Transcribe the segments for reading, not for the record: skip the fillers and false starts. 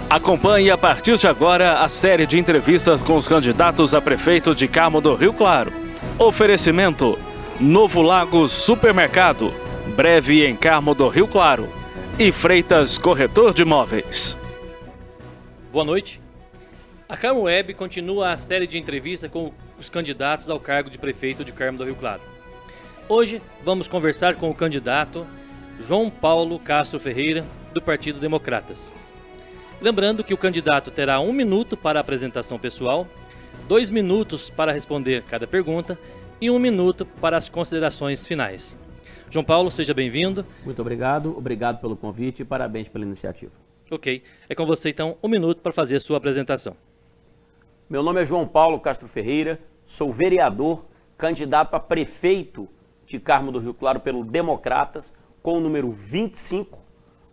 Acompanhe a partir de agora a série de entrevistas com os candidatos a prefeito de Carmo do Rio Claro. Oferecimento: Novo Lagos Supermercado, breve em Carmo do Rio Claro, e Freitas Corretor de Imóveis. Boa noite. A Carmo Web continua a série de entrevistas com os candidatos ao cargo de prefeito de Carmo do Rio Claro. Hoje vamos conversar com o candidato João Paulo Castro Ferreira, do Partido Democratas. Lembrando que o candidato terá 1 minuto para a apresentação pessoal, 2 minutos para responder cada pergunta e 1 minuto para as considerações finais. João Paulo, seja bem-vindo. Muito obrigado pelo convite e parabéns pela iniciativa. Ok, é com você então 1 minuto para fazer a sua apresentação. Meu nome é João Paulo Castro Ferreira, sou vereador, candidato a prefeito de Carmo do Rio Claro pelo Democratas, com o número 25.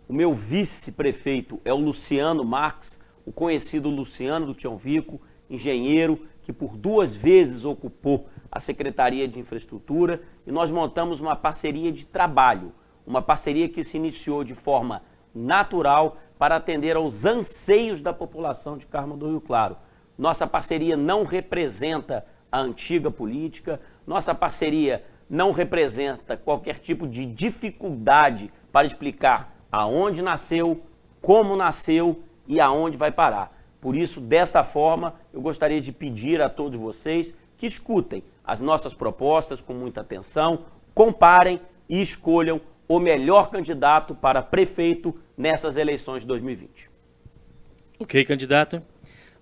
O meu vice-prefeito é o Luciano Marques, o conhecido Luciano do Tião Vico, engenheiro que por 2 vezes ocupou a Secretaria de Infraestrutura, e nós montamos uma parceria de trabalho, uma parceria que se iniciou de forma natural para atender aos anseios da população de Carmo do Rio Claro. Nossa parceria não representa a antiga política, nossa parceria não representa qualquer tipo de dificuldade para explicar aonde nasceu, como nasceu e aonde vai parar. Por isso, dessa forma, eu gostaria de pedir a todos vocês que escutem as nossas propostas com muita atenção, comparem e escolham o melhor candidato para prefeito nessas eleições de 2020. Ok, candidato.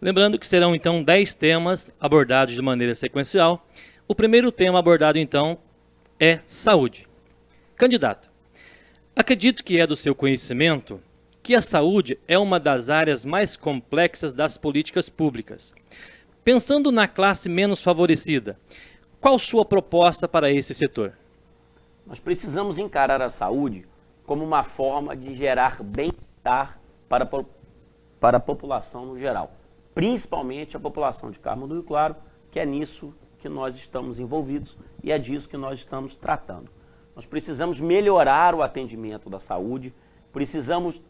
Lembrando que serão então 10 temas abordados de maneira sequencial. O primeiro tema abordado então é saúde. Candidato, acredito que é do seu conhecimento que a saúde é uma das áreas mais complexas das políticas públicas. Pensando na classe menos favorecida, qual sua proposta para esse setor? Nós precisamos encarar a saúde como uma forma de gerar bem-estar para a população no geral, principalmente a população de Carmo do Rio Claro, que é nisso que nós estamos envolvidos e é disso que nós estamos tratando. Nós precisamos melhorar o atendimento da saúde, precisamos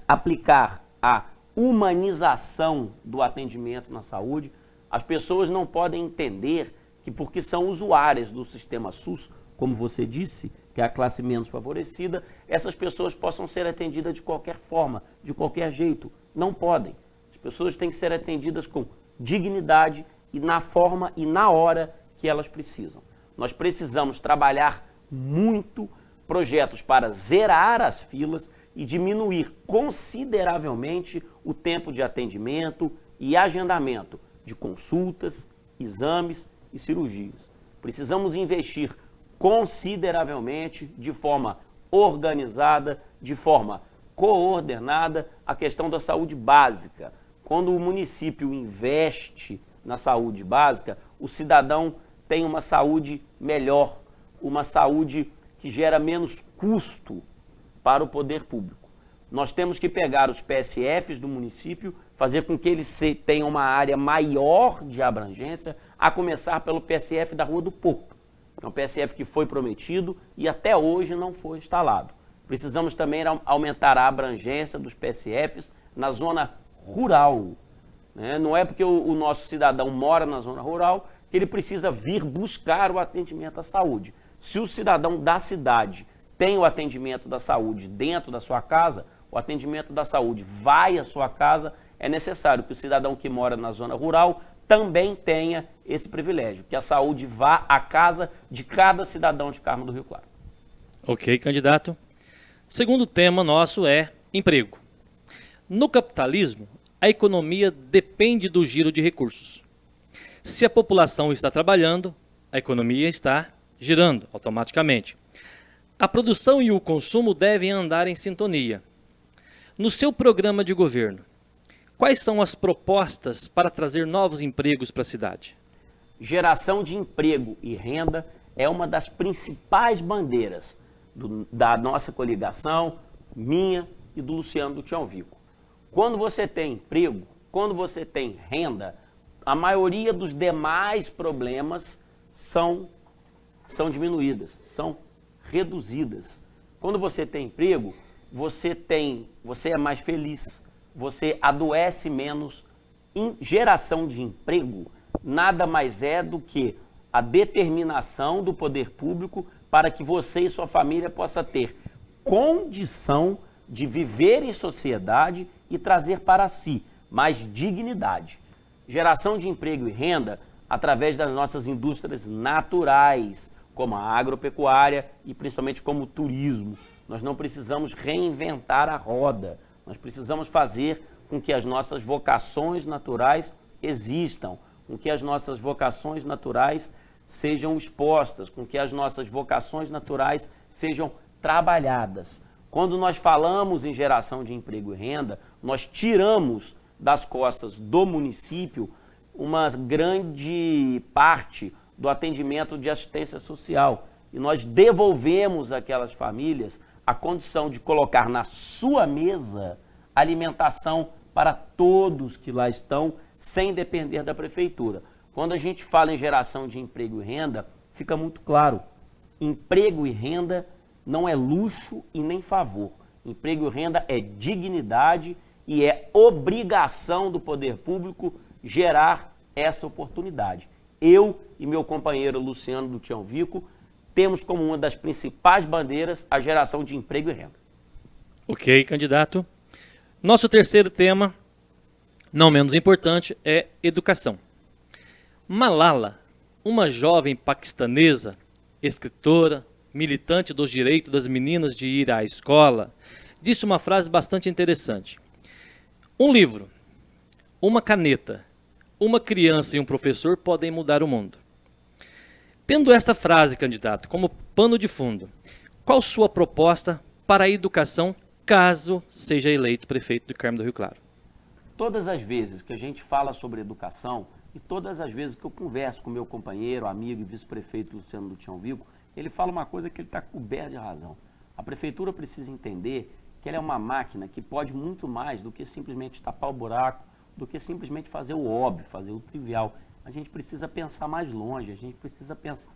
aplicar a humanização do atendimento na saúde. As pessoas não podem entender que porque são usuárias do sistema SUS, como você disse, que é a classe menos favorecida, essas pessoas possam ser atendidas de qualquer forma, de qualquer jeito. Não podem. As pessoas têm que ser atendidas com dignidade e na forma e na hora que elas precisam. Nós precisamos trabalhar muito projetos para zerar as filas e diminuir consideravelmente o tempo de atendimento e agendamento de consultas, exames e cirurgias. Precisamos investir consideravelmente, de forma organizada, de forma coordenada, a questão da saúde básica. Quando o município investe na saúde básica, o cidadão tem uma saúde melhor, uma saúde que gera menos custo para o poder público. Nós temos que pegar os PSFs do município, fazer com que eles tenham uma área maior de abrangência, a começar pelo PSF da Rua do Porto. É um PSF que foi prometido e até hoje não foi instalado. Precisamos também aumentar a abrangência dos PSFs na zona rural. Não é porque o nosso cidadão mora na zona rural que ele precisa vir buscar o atendimento à saúde. Se o cidadão da cidade tem o atendimento da saúde dentro da sua casa, o atendimento da saúde vai à sua casa, é necessário que o cidadão que mora na zona rural também tenha esse privilégio, que a saúde vá à casa de cada cidadão de Carmo do Rio Claro. Ok, candidato. Segundo tema nosso é emprego. No capitalismo, a economia depende do giro de recursos. Se a população está trabalhando, a economia está girando automaticamente. A produção e o consumo devem andar em sintonia. No seu programa de governo, quais são as propostas para trazer novos empregos para a cidade? Geração de emprego e renda é uma das principais bandeiras da nossa coligação, minha e do Luciano do Tião Vico. Quando você tem emprego, quando você tem renda, a maioria dos demais problemas são diminuídas, são reduzidas. Quando você tem emprego, você é mais feliz, você adoece menos. Geração de emprego nada mais é do que a determinação do poder público para que você e sua família possa ter condição de viver em sociedade e trazer para si mais dignidade. Geração de emprego e renda através das nossas indústrias naturais, como a agropecuária e principalmente como o turismo. Nós não precisamos reinventar a roda, nós precisamos fazer com que as nossas vocações naturais existam, com que as nossas vocações naturais sejam expostas, com que as nossas vocações naturais sejam trabalhadas. Quando nós falamos em geração de emprego e renda, nós tiramos das costas do município uma grande parte do atendimento de assistência social e nós devolvemos àquelas famílias a condição de colocar na sua mesa alimentação para todos que lá estão, sem depender da prefeitura. Quando a gente fala em geração de emprego e renda, fica muito claro, emprego e renda não é luxo e nem favor. Emprego e renda é dignidade e é obrigação do poder público gerar essa oportunidade. Eu e meu companheiro Luciano do Tião Vico temos como uma das principais bandeiras a geração de emprego e renda. Ok, candidato. Nosso terceiro tema, não menos importante, é educação. Malala, uma jovem paquistanesa, escritora, militante dos direitos das meninas de ir à escola, disse uma frase bastante interessante. Um livro, uma caneta, uma criança e um professor podem mudar o mundo. Tendo essa frase, candidato, como pano de fundo, qual sua proposta para a educação caso seja eleito prefeito de Carmo do Rio Claro? Todas as vezes que a gente fala sobre educação e todas as vezes que eu converso com meu companheiro, amigo e vice-prefeito Luciano do Tião Vico, ele fala uma coisa que ele está coberto de razão. A prefeitura precisa entender que ela é uma máquina que pode muito mais do que simplesmente tapar o buraco, do que simplesmente fazer o óbvio, fazer o trivial. A gente precisa pensar mais longe, a gente precisa pensar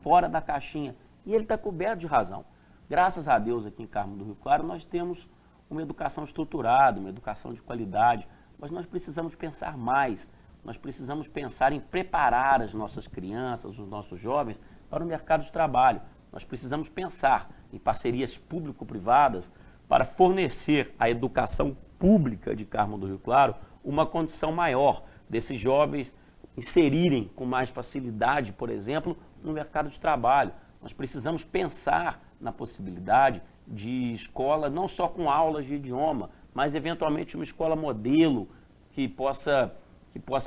fora da caixinha. E ele está coberto de razão. Graças a Deus, aqui em Carmo do Rio Claro, nós temos uma educação estruturada, uma educação de qualidade, mas nós precisamos pensar mais. Nós precisamos pensar em preparar as nossas crianças, os nossos jovens, para o mercado de trabalho. Nós precisamos pensar em parcerias público-privadas para fornecer à educação pública de Carmo do Rio Claro uma condição maior desses jovens inserirem com mais facilidade, por exemplo, no mercado de trabalho. Nós precisamos pensar na possibilidade de escola não só com aulas de idioma, mas eventualmente uma escola modelo que possa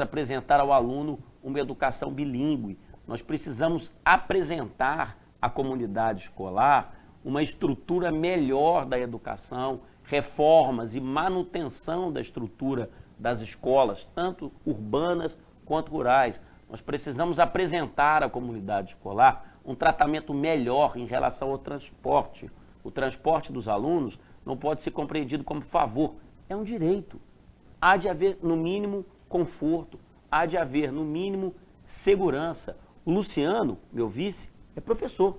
apresentar ao aluno uma educação bilíngue. Nós precisamos apresentar à comunidade escolar uma estrutura melhor da educação, reformas e manutenção da estrutura das escolas, tanto urbanas quanto rurais. Nós precisamos apresentar à comunidade escolar um tratamento melhor em relação ao transporte. O transporte dos alunos não pode ser compreendido como favor, é um direito. Há de haver, no mínimo, conforto, há de haver, no mínimo, segurança. O Luciano, meu vice, é professor.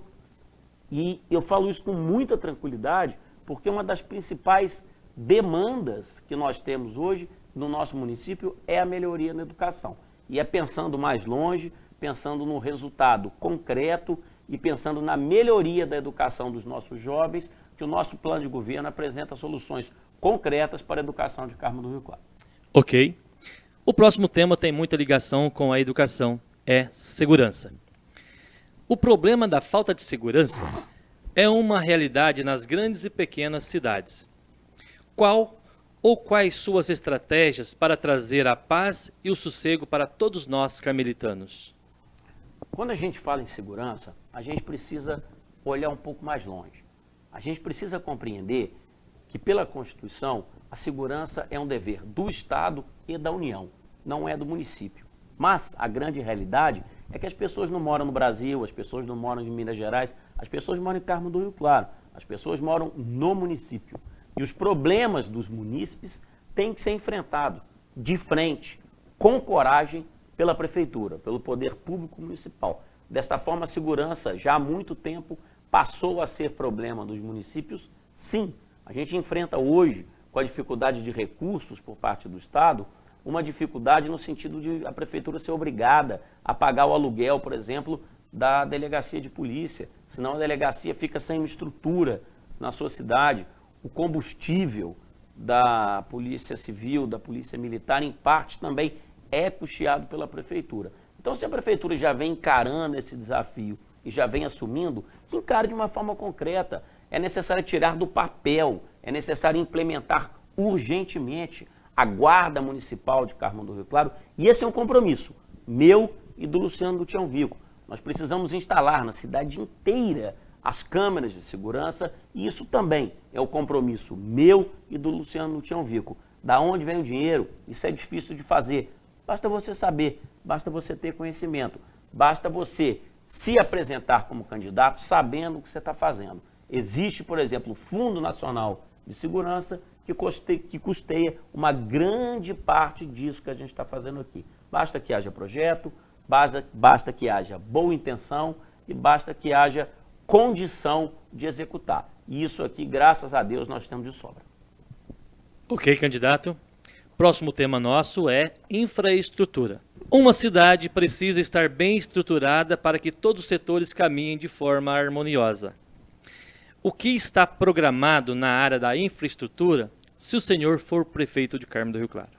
E eu falo isso com muita tranquilidade, porque uma das principais demandas que nós temos hoje no nosso município é a melhoria na educação. E é pensando mais longe, pensando no resultado concreto e pensando na melhoria da educação dos nossos jovens, que o nosso plano de governo apresenta soluções concretas para a educação de Carmo do Rio Claro. Ok. O próximo tema tem muita ligação com a educação, é segurança. O problema da falta de segurança é uma realidade nas grandes e pequenas cidades. Qual ou quais suas estratégias para trazer a paz e o sossego para todos nós carmelitanos? Quando a gente fala em segurança, a gente precisa olhar um pouco mais longe. A gente precisa compreender que, pela Constituição, a segurança é um dever do Estado e da União, não é do município. Mas a grande realidade é que as pessoas não moram no Brasil, as pessoas não moram em Minas Gerais, as pessoas moram em Carmo do Rio Claro, as pessoas moram no município. E os problemas dos munícipes têm que ser enfrentados de frente, com coragem, pela prefeitura, pelo poder público municipal. Desta forma, a segurança já há muito tempo passou a ser problema dos municípios. Sim, a gente enfrenta hoje, com a dificuldade de recursos por parte do Estado, uma dificuldade no sentido de a prefeitura ser obrigada a pagar o aluguel, por exemplo, da delegacia de polícia, senão a delegacia fica sem estrutura na sua cidade. O combustível da Polícia Civil, da Polícia Militar, em parte também é custeado pela prefeitura. Então, se a prefeitura já vem encarando esse desafio e já vem assumindo, que encare de uma forma concreta. É necessário tirar do papel, é necessário implementar urgentemente a Guarda Municipal de Carmo do Rio Claro, e esse é um compromisso meu e do Luciano do Tião Vico. Nós precisamos instalar na cidade inteira as câmeras de segurança, e isso também é o compromisso meu e do Luciano do Tião Vico. Da onde vem o dinheiro? Isso é difícil de fazer. Basta você saber, basta você ter conhecimento, basta você se apresentar como candidato sabendo o que você está fazendo. Existe, por exemplo, o Fundo Nacional de Segurança que custeia uma grande parte disso que a gente está fazendo aqui. Basta que haja projeto, basta que haja boa intenção e basta que haja condição de executar. E isso aqui, graças a Deus, nós temos de sobra. Ok, candidato. Próximo tema nosso é infraestrutura. Uma cidade precisa estar bem estruturada para que todos os setores caminhem de forma harmoniosa. O que está programado na área da infraestrutura se o senhor for prefeito de Carmo do Rio Claro?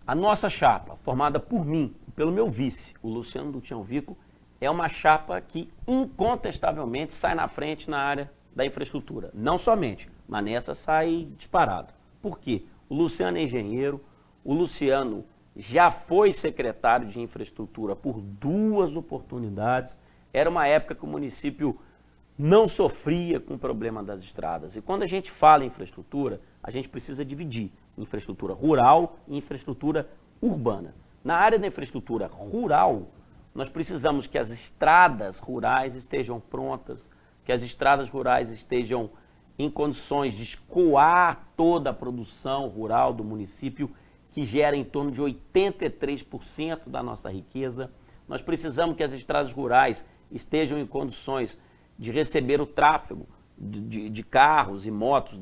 A nossa chapa, formada por mim e pelo meu vice, o Luciano do Tião Vico, é uma chapa que incontestavelmente sai na frente na área da infraestrutura. Não somente, mas nessa sai disparado. Por quê? O Luciano é engenheiro, o Luciano já foi secretário de infraestrutura por 2 oportunidades. Era uma época que o município não sofria com o problema das estradas. E quando a gente fala em infraestrutura, a gente precisa dividir infraestrutura rural e infraestrutura urbana. Na área da infraestrutura rural, nós precisamos que as estradas rurais estejam prontas, que as estradas rurais estejam em condições de escoar toda a produção rural do município, que gera em torno de 83% da nossa riqueza. Nós precisamos que as estradas rurais estejam em condições de receber o tráfego de carros e motos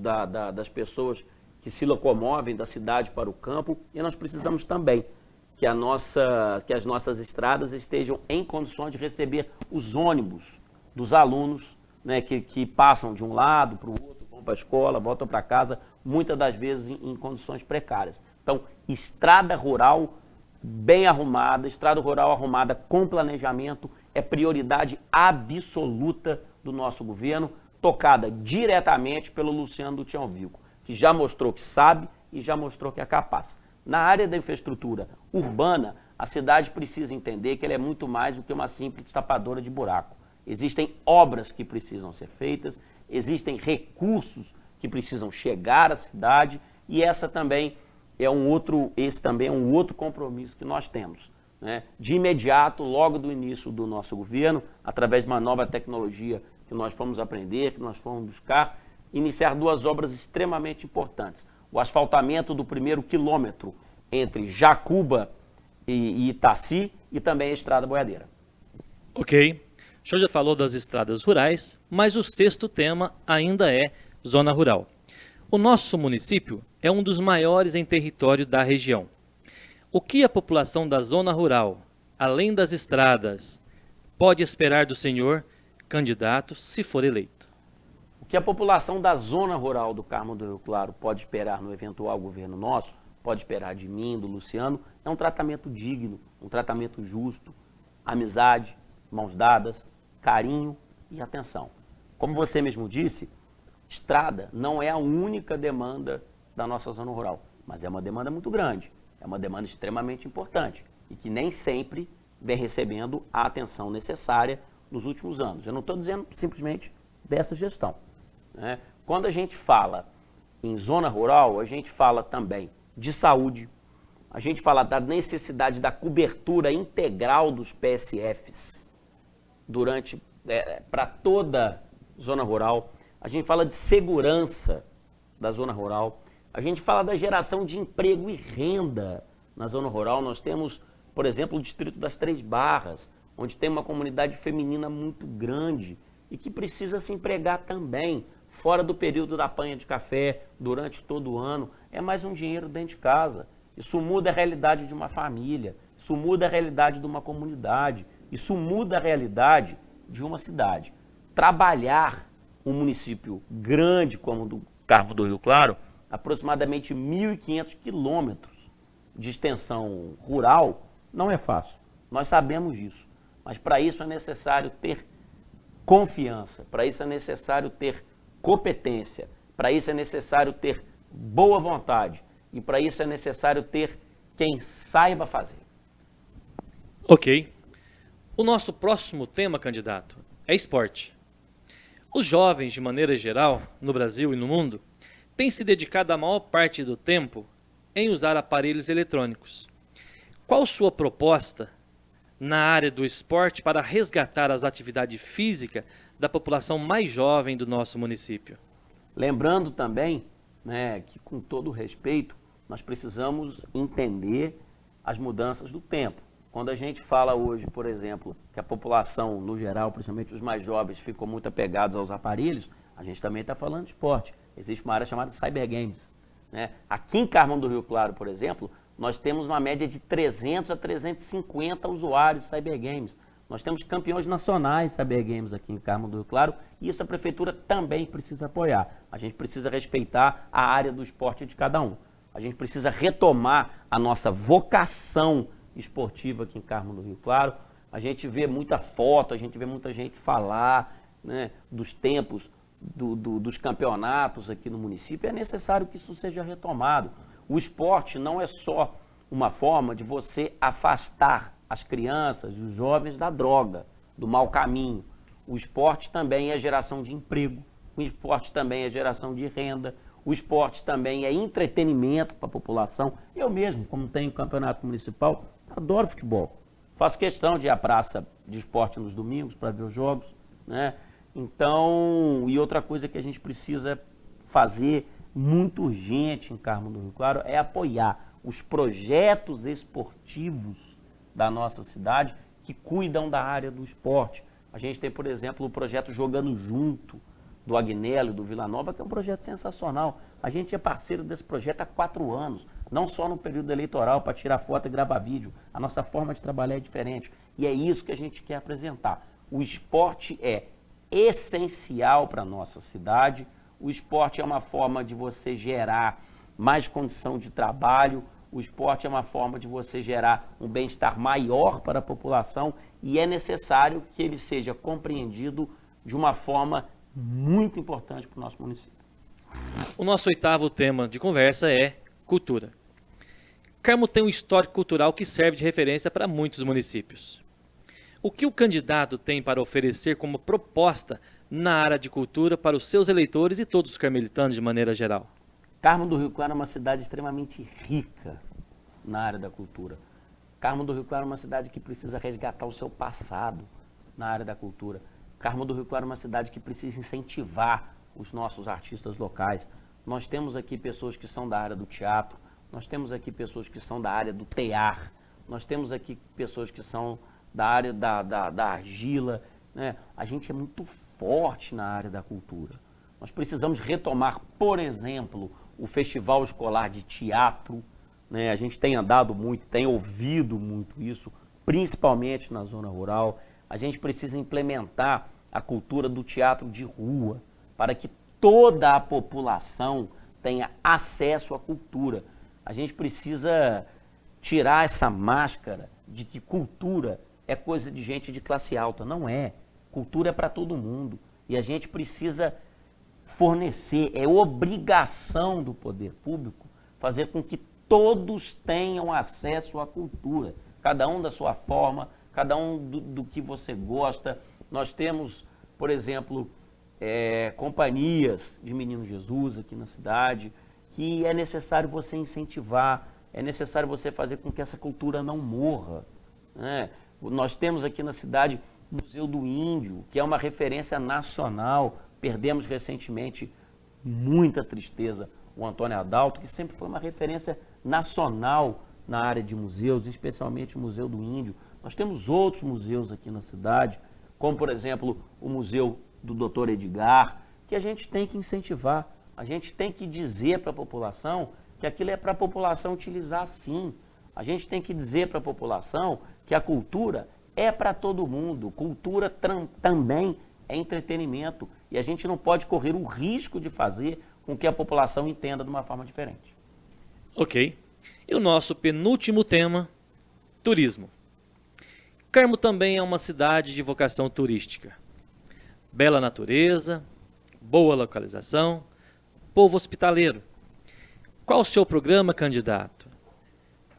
das pessoas que se locomovem da cidade para o campo. E nós precisamos também que as nossas estradas estejam em condições de receber os ônibus dos alunos, né, que passam de um lado para o outro, vão para a escola, voltam para casa, muitas das vezes em condições precárias. Então, estrada rural bem arrumada, estrada rural arrumada com planejamento, é prioridade absoluta do nosso governo, tocada diretamente pelo Luciano do Tião Vico, que já mostrou que sabe e já mostrou que é capaz. Na área da infraestrutura urbana, a cidade precisa entender que ela é muito mais do que uma simples tapadora de buraco. Existem obras que precisam ser feitas, existem recursos que precisam chegar à cidade, e esse também é um outro compromisso que nós temos, né? De imediato, logo do início do nosso governo, através de uma nova tecnologia que nós fomos aprender, que nós fomos buscar, iniciar 2 obras extremamente importantes. O asfaltamento do primeiro quilômetro entre Jacuba e Itaci, e também a Estrada Boiadeira. Ok. O senhor já falou das estradas rurais, mas o 6º tema ainda é zona rural. O nosso município é um dos maiores em território da região. O que a população da zona rural, além das estradas, pode esperar do senhor candidato se for eleito? O que a população da zona rural do Carmo do Rio Claro pode esperar no eventual governo nosso, pode esperar de mim, do Luciano, é um tratamento digno, um tratamento justo, amizade, mãos dadas, carinho e atenção. Como você mesmo disse, estrada não é a única demanda da nossa zona rural, mas é uma demanda muito grande, é uma demanda extremamente importante e que nem sempre vem recebendo a atenção necessária nos últimos anos. Eu não estou dizendo simplesmente dessa gestão, né? Quando a gente fala em zona rural, a gente fala também de saúde, a gente fala da necessidade da cobertura integral dos PSFs para toda zona rural, a gente fala de segurança da zona rural. A gente fala da geração de emprego e renda na zona rural. Nós temos, por exemplo, o distrito das Três Barras, onde tem uma comunidade feminina muito grande e que precisa se empregar também, fora do período da apanha de café, durante todo o ano. É mais um dinheiro dentro de casa. Isso muda a realidade de uma família, isso muda a realidade de uma comunidade, isso muda a realidade de uma cidade. Trabalhar um município grande como o do Carmo do Rio Claro, aproximadamente 1.500 quilômetros de extensão rural, não é fácil. Nós sabemos disso. Mas para isso é necessário ter confiança, para isso é necessário ter competência, para isso é necessário ter boa vontade e para isso é necessário ter quem saiba fazer. Ok. O nosso próximo tema, candidato, é esporte. Os jovens, de maneira geral, no Brasil e no mundo, têm se dedicado a maior parte do tempo em usar aparelhos eletrônicos. Qual sua proposta na área do esporte para resgatar as atividades físicas da população mais jovem do nosso município? Lembrando também, né, que com todo respeito, nós precisamos entender as mudanças do tempo. Quando a gente fala hoje, por exemplo, que a população, no geral, principalmente os mais jovens, ficam muito apegados aos aparelhos, a gente também está falando de esporte. Existe uma área chamada Cyber Games, né? Aqui em Carmo do Rio Claro, por exemplo, nós temos uma média de 300 a 350 usuários de Cyber Games. Nós temos campeões nacionais de Cyber Games aqui em Carmo do Rio Claro e isso a prefeitura também precisa apoiar. A gente precisa respeitar a área do esporte de cada um. A gente precisa retomar a nossa vocação esportiva aqui em Carmo do Rio Claro. A gente vê muita foto, a gente vê muita gente falar, né, dos tempos dos campeonatos aqui no município. É necessário que isso seja retomado. O esporte não é só uma forma de você afastar as crianças e os jovens da droga, do mau caminho. O esporte também é geração de emprego, o esporte também é geração de renda, o esporte também é entretenimento para a população. Eu mesmo, como tenho campeonato municipal, adoro futebol. Faço questão de ir à praça de esporte nos domingos para ver os jogos, né? Então, e outra coisa que a gente precisa fazer muito urgente em Carmo do Rio Claro é apoiar os projetos esportivos da nossa cidade que cuidam da área do esporte. A gente tem, por exemplo, o projeto Jogando Junto, do Agnello e do Vila Nova, que é um projeto sensacional. A gente é parceiro desse projeto há 4 anos, não só no período eleitoral, para tirar foto e gravar vídeo. A nossa forma de trabalhar é diferente. E é isso que a gente quer apresentar. O esporte é essencial para a nossa cidade. O esporte é uma forma de você gerar mais condição de trabalho. O esporte é uma forma de você gerar um bem-estar maior para a população e é necessário que ele seja compreendido de uma forma muito importante para o nosso município. O nosso 8º tema de conversa é cultura. Carmo tem um histórico cultural que serve de referência para muitos municípios. O que o candidato tem para oferecer como proposta na área de cultura para os seus eleitores e todos os carmelitanos de maneira geral? Carmo do Rio Claro é uma cidade extremamente rica na área da cultura. Carmo do Rio Claro é uma cidade que precisa resgatar o seu passado na área da cultura. Carmo do Rio Claro é uma cidade que precisa incentivar os nossos artistas locais. Nós temos aqui pessoas que são da área do teatro, nós temos aqui pessoas que são da área do tear, nós temos aqui pessoas que são da área da argila, né? A gente é muito forte na área da cultura. Nós precisamos retomar, por exemplo, o Festival Escolar de Teatro, né? A gente tem andado muito, tem ouvido muito isso, principalmente na zona rural. A gente precisa implementar a cultura do teatro de rua, para que toda a população tenha acesso à cultura. A gente precisa tirar essa máscara de que cultura é coisa de gente de classe alta. Não é. Cultura é para todo mundo. E a gente precisa fornecer, é obrigação do poder público, fazer com que todos tenham acesso à cultura. Cada um da sua forma, cada um do que você gosta. Nós temos, por exemplo, companhias de Menino Jesus aqui na cidade, que é necessário você incentivar, é necessário você fazer com que essa cultura não morra, né? Nós temos aqui na cidade o Museu do Índio, que é uma referência nacional. Perdemos recentemente muita tristeza o Antônio Adalto, que sempre foi uma referência nacional na área de museus, especialmente o Museu do Índio. Nós temos outros museus aqui na cidade, como, por exemplo, o Museu do Dr. Edgar, que a gente tem que incentivar, a gente tem que dizer para a população que aquilo é para a população utilizar sim. A gente tem que dizer para a população que a cultura é para todo mundo, cultura também é entretenimento, e a gente não pode correr o risco de fazer com que a população entenda de uma forma diferente. Ok. E o nosso penúltimo tema, turismo. Carmo também é uma cidade de vocação turística. Bela natureza, boa localização, povo hospitaleiro. Qual o seu programa, candidato,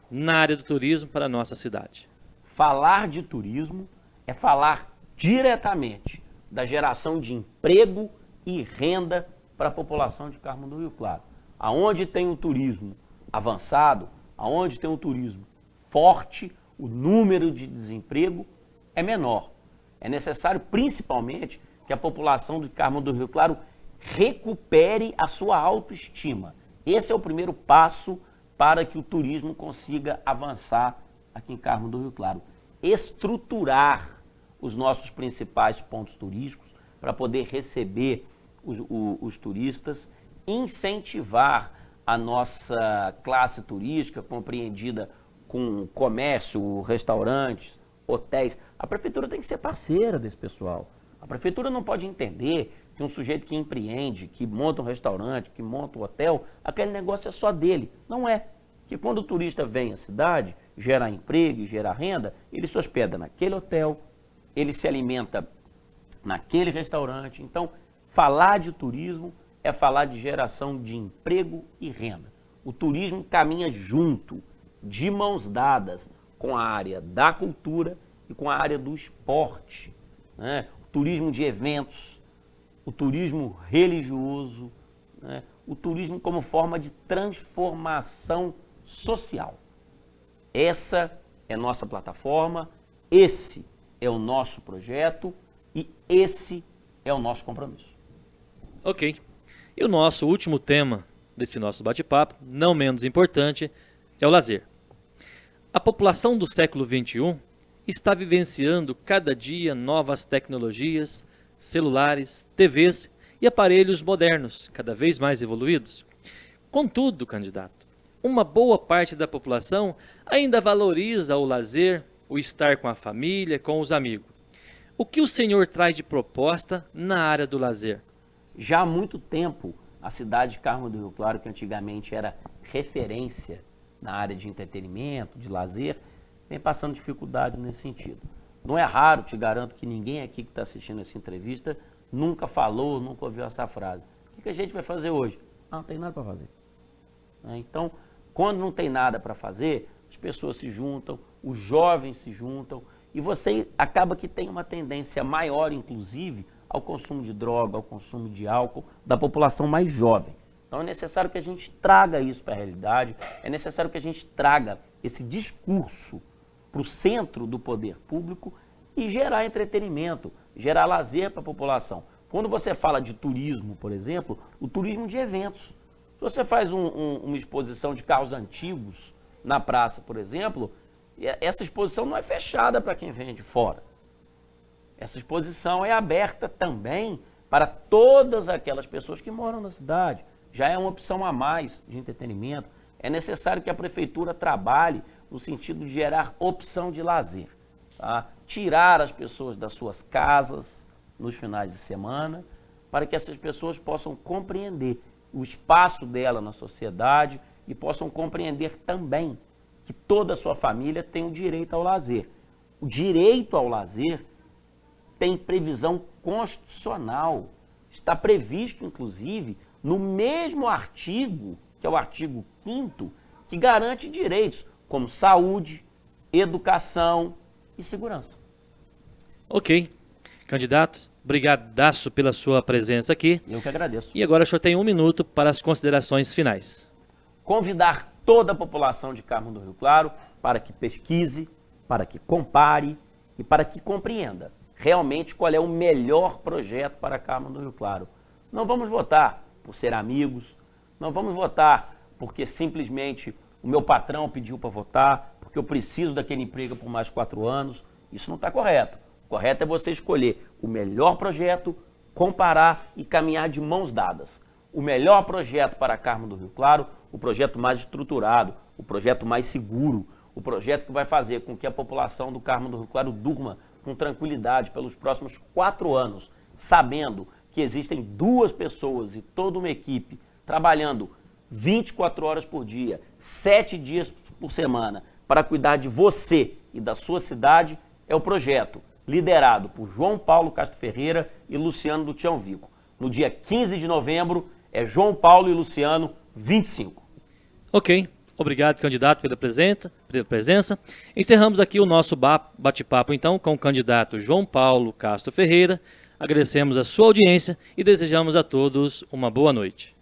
na área do turismo para a nossa cidade? Falar de turismo é falar diretamente da geração de emprego e renda para a população de Carmo do Rio Claro. Aonde tem o turismo avançado, aonde tem o turismo forte, o número de desemprego é menor. É necessário, principalmente, que a população de Carmo do Rio Claro recupere a sua autoestima. Esse é o primeiro passo para que o turismo consiga avançar aqui em Carmo do Rio Claro. Estruturar os nossos principais pontos turísticos para poder receber os turistas, incentivar a nossa classe turística, compreendida com comércio, restaurantes, hotéis. A prefeitura tem que ser parceira desse pessoal. A prefeitura não pode entender que um sujeito que empreende, que monta um restaurante, que monta um hotel, aquele negócio é só dele. Não é. Que quando o turista vem à cidade, gera emprego e gera renda, ele se hospeda naquele hotel, ele se alimenta naquele restaurante. Então, falar de turismo é falar de geração de emprego e renda. O turismo caminha junto, de mãos dadas, com a área da cultura e com a área do esporte, né? O turismo de eventos, o turismo religioso, né? O turismo como forma de transformação social. Essa é a nossa plataforma, esse é o nosso projeto e esse é o nosso compromisso. Ok. E o nosso último tema desse nosso bate-papo, não menos importante, é o lazer. A população do século XXI está vivenciando cada dia novas tecnologias, celulares, TVs e aparelhos modernos, cada vez mais evoluídos. Contudo, candidato, uma boa parte da população ainda valoriza o lazer, o estar com a família, com os amigos. O que o senhor traz de proposta na área do lazer? Já há muito tempo, a cidade de Carmo do Rio Claro, que antigamente era referência na área de entretenimento, de lazer, vem passando dificuldades nesse sentido. Não é raro, te garanto que ninguém aqui que está assistindo essa entrevista nunca falou, nunca ouviu essa frase. O que a gente vai fazer hoje? Não tem nada para fazer. Então, quando não tem nada para fazer, as pessoas se juntam, os jovens se juntam, e você acaba que tem uma tendência maior, inclusive, ao consumo de droga, ao consumo de álcool da população mais jovem. Então é necessário que a gente traga isso para a realidade, é necessário que a gente traga esse discurso para o centro do poder público e gerar entretenimento, gerar lazer para a população. Quando você fala de turismo, por exemplo, o turismo de eventos. Se você faz uma exposição de carros antigos na praça, por exemplo, essa exposição não é fechada para quem vem de fora. Essa exposição é aberta também para todas aquelas pessoas que moram na cidade. Já é uma opção a mais de entretenimento. É necessário que a prefeitura trabalhe no sentido de gerar opção de lazer. Tá? Tirar as pessoas das suas casas nos finais de semana, para que essas pessoas possam compreender o espaço dela na sociedade e possam compreender também que toda a sua família tem o direito ao lazer. O direito ao lazer tem previsão constitucional. Está previsto, inclusive, no mesmo artigo, que é o artigo 5º, que garante direitos como saúde, educação e segurança. Ok. Candidato, brigadaço pela sua presença aqui. Eu que agradeço. E agora o senhor tem 1 minuto para as considerações finais. Convidar toda a população de Carmo do Rio Claro para que pesquise, para que compare e para que compreenda realmente qual é o melhor projeto para Carmo do Rio Claro. Não vamos votar por ser amigos. Não vamos votar porque simplesmente o meu patrão pediu para votar, porque eu preciso daquele emprego por mais 4 anos. Isso não está correto. O correto é você escolher o melhor projeto, comparar e caminhar de mãos dadas. O melhor projeto para Carmo do Rio Claro, o projeto mais estruturado, o projeto mais seguro, o projeto que vai fazer com que a população do Carmo do Rio Claro durma com tranquilidade pelos próximos 4 anos, sabendo que existem 2 pessoas e toda uma equipe trabalhando 24 horas por dia, 7 dias por semana, para cuidar de você e da sua cidade, é o projeto liderado por João Paulo Castro Ferreira e Luciano do Tião Vico. No dia 15 de novembro, é João Paulo e Luciano 25. Ok, obrigado, candidato, pela presença. Encerramos aqui o nosso bate-papo, então, com o candidato João Paulo Castro Ferreira. Agradecemos a sua audiência e desejamos a todos uma boa noite.